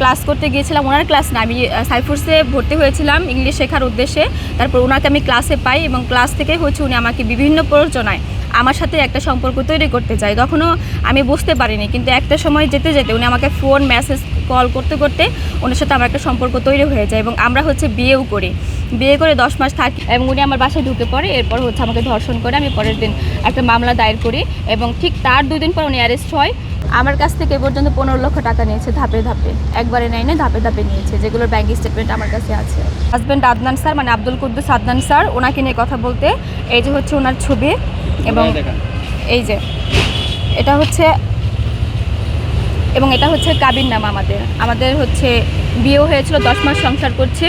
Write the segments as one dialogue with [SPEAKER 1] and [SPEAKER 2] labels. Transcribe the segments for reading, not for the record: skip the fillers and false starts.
[SPEAKER 1] Class করতে গিয়েছিলাম, ওনার class না, আমি সাইফুরসে ভর্তি হয়েছিলাম ইংলিশ শেখার উদ্দেশ্যে। তারপর ওনাকে আমি ক্লাসে পাই এবং ক্লাস থেকে হচ্ছে উনি আমাকে বিভিন্ন প্ররোচনায় আমার সাথে একটা সম্পর্ক তৈরি করতে চাই। তখনও আমি বুঝতে পারিনি, কিন্তু একটা সময় যেতে যেতে উনি আমাকে ফোন মেসেজ কল করতে করতে ওনার সাথে আমার একটা সম্পর্ক তৈরি হয়ে যায় এবং আমরা হচ্ছে বিয়েও করি। বিয়ে করে 10 মাস থাকি এবং উনি আমার বাসায় ঢুকে পড়ে। এরপর হচ্ছে আমাকে ধর্ষণ করে। আমি পরের দিন একটা মামলা দায়ের করি এবং ঠিক তার 2 দিন পর উনি অ্যারেস্ট হয়। আমার কাছ থেকে এ পর্যন্ত 15 লক্ষ টাকা নিয়েছে, ধাপে ধাপে, একবারে নেয় না, ধাপে ধাপে নিয়েছে, যেগুলোর ব্যাংক স্টেটমেন্ট আমার কাছে আছে। হাজব্যান্ড আদনান স্যার, মানে আব্দুল কুদ্দুস আদনান স্যার, ওনাকে নিয়ে কথা বলতে, এই যে হচ্ছে ওনার ছবি এবং এই যে এটা হচ্ছে, এবং এটা হচ্ছে কাবির নামা। আমাদের হচ্ছে বিয়েও হয়েছিল, 10 মাস সংসার করছি।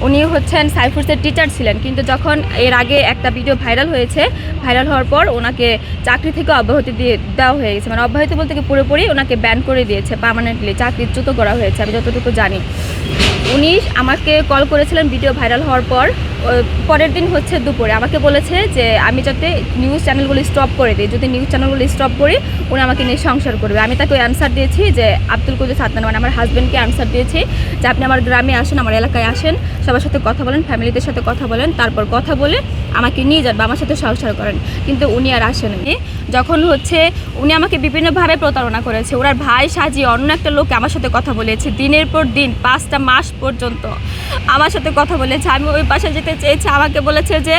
[SPEAKER 1] উনি হচ্ছেন সাইফুরসের টিচার ছিলেন, কিন্তু যখন এর আগে একটা ভিডিও ভাইরাল হয়েছে, ভাইরাল হওয়ার পর ওনাকে চাকরি থেকে অব্যাহতি দেওয়া হয়ে গেছে, মানে অব্যাহতি বলতে কি পুরোপুরি ওনাকে ব্যান করে দিয়েছে, পার্মানেন্টলি চাকরিচ্যুত করা হয়েছে আমি যতটুকু জানি। উনি আমাকে কল করেছিলেন ভিডিও ভাইরাল হওয়ার পর। পরের দিন হচ্ছে দুপুরে আমাকে বলেছে যে আমি যাতে নিউজ চ্যানেলগুলো স্টপ করে দিই, যদি নিউজ চ্যানেলগুলো স্টপ করি উনি আমাকে নিয়ে সংসার করবে। আমি তাকে অ্যান্সার দিয়েছি যে আব্দুল কুদ্দুস আদনান, মানে আমার হাজব্যান্ডকে অ্যান্সার দিয়েছি যে আপনি আমার গ্রামে আসেন, আমার এলাকায় আসেন, সবার সাথে কথা বলেন, ফ্যামিলিদের সাথে কথা বলেন, তারপর কথা বলে আমাকে নিয়ে যান বা আমার সাথে সংসার করেন। কিন্তু উনি আর আসেননি। যখন হচ্ছে উনি আমাকে বিভিন্নভাবে প্রতারণা করেছে, ওনার ভাই সাজিয়ে অন্য একটা লোককে আমার সাথে কথা বলেছে, দিনের পর দিন 5টা মাস পর্যন্ত আমার সাথে কথা বলেছে। আমি ওই বাসায় যেতে চেয়েছি, আমাকে বলেছে যে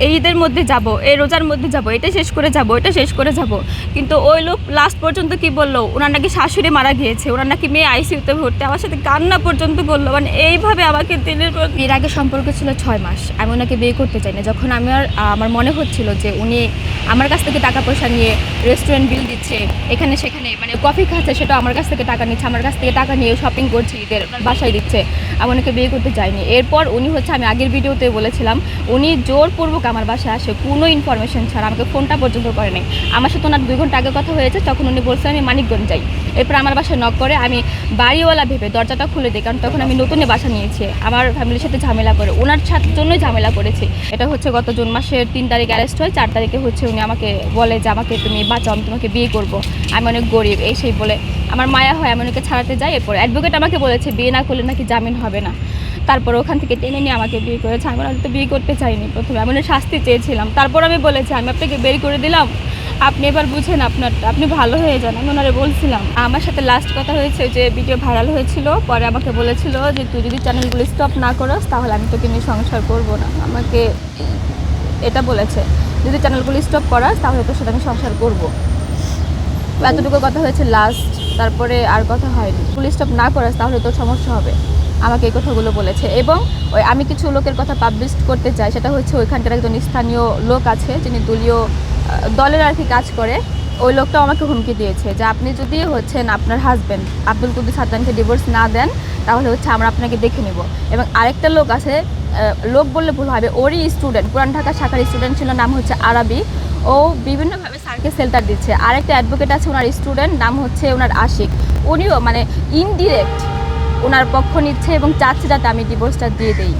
[SPEAKER 1] এই ঈদের মধ্যে যাব, এই রোজার মধ্যে যাব, এটা শেষ করে যাব, এটা শেষ করে যাব। কিন্তু ওই লোক লাস্ট পর্যন্ত কি বললো, ওনার নাকি শাশুড়ি মারা গিয়েছে, ওনার নাকি মেয়ে আইসিইউতে ভর্তি, আমার সাথে কান্না পর্যন্ত করলো। মানে এইভাবে আমাকে দিনের পর, এর আগে সম্পর্ক ছিল 6 মাস। আমি ওনাকে বিয়ে করতে চাই না। যখন আমার মনে হচ্ছিল যে উনি আমার কাছ থেকে টাকা পয়সা নিয়ে রেস্টুরেন্ট বিল দিচ্ছে, এখানে সেখানে মানে কফি খাচ্ছে, সেটা আমার কাছ থেকে টাকা নিচ্ছে, আমার কাছ থেকে টাকা নিয়ে শপিং করছে, ঈদের বাসায় দিচ্ছে, আমি ওনাকে বিয়ে করতে চাইনি। এরপর উনি হচ্ছে, আমি আগের ভিডিওতে বলেছিলাম, উনি জোরপূর্বক আমার বাসায় আসে কোনো ইনফরমেশন ছাড়া, আমাকে ফোনটা পর্যন্ত করে নেই। আমার সাথে ওনার 2 ঘন্টা আগে কথা হয়েছে, তখন উনি বলছেন আমি মানিকগঞ্জ যাই। এরপর আমার বাসায় নক করে, আমি বাড়িওয়ালা ভেবে দরজাটা খুলে দিই, কারণ তখন আমি নতুন বাসা নিয়েছি, আমার ফ্যামিলির সাথে ঝামেলা করে, ওনার জন্যই ঝামেলা করেছি। এটা হচ্ছে গত জুন মাসের 3 তারিখ অ্যারেস্ট হয়। 4 তারিখে হচ্ছে উনি আমাকে বলে যে আমাকে তুমি বাঁচাও, আমি তোমাকে বিয়ে করবো, আমি অনেক গরিব, এই সেই বলে আমার মায়া হয়, আমি ওনাকে ছাড়াতে যাই। এরপর অ্যাডভোকেট আমাকে বলেছে বিয়ে না করলে নাকি জামিন হবে না। তারপর ওখান থেকে টেনে নিয়ে আমাকে বিয়ে করেছে। আমি তো বিয়ে করতে চাইনি প্রথমে, আমি শাস্তি চেয়েছিলাম। তারপর আমি বলেছি আমি আপনাকে বের করে দিলাম, আপনি এবার বুঝেন আপনারটা, আপনি ভালো হয়ে যান, আমি ওনারে বলছিলাম। আমার সাথে লাস্ট কথা হয়েছে যে ভিডিও ভাইরাল হয়েছিল, পরে আমাকে বলেছিল যে তুই যদি চ্যানেলগুলো স্টপ না করস তাহলে আমি তোকে নিয়ে সংসার করবো না। আমাকে এটা বলেছে, যদি চ্যানেলগুলো স্টপ করাস তাহলে তোর সাথে আমি সংসার করবো। এতটুকু কথা হয়েছে লাস্ট, তারপরে আর কথা হয়নি। পুলিশ স্টপ না করাস তাহলে তোর সমস্যা হবে, আমাকে এই কথাগুলো বলেছে। এবং আমি কিছু লোকের কথা পাবলিশ করতে চাই, সেটা হচ্ছে ওইখানকার একজন স্থানীয় লোক আছে যিনি দলের আর কি কাজ করে। ওই লোকটাও আমাকে হুমকি দিয়েছে যে আপনি যদি হচ্ছেন আপনার হাজব্যান্ড আব্দুল কুদ্দুস আদনানকে ডিভোর্স না দেন তাহলে হচ্ছে আমরা আপনাকে দেখে নেব। এবং আরেকটা লোক আছে, লোক বললে ভুল হবে, ওরই স্টুডেন্ট, পুরান ঢাকা শাখার স্টুডেন্ট ছিল, নাম হচ্ছে আরাবি, ও বিভিন্নভাবে স্যারকে শেল্টার দিচ্ছে। আরেকটা অ্যাডভোকেট আছে, ওনার স্টুডেন্ট, নাম হচ্ছে ওনার আশিক, উনিও মানে ইনডিরেক্ট ওনার পক্ষ নিচ্ছে এবং চাচ্ছে যাতে আমি ডিভোর্সটা দিয়ে দিই।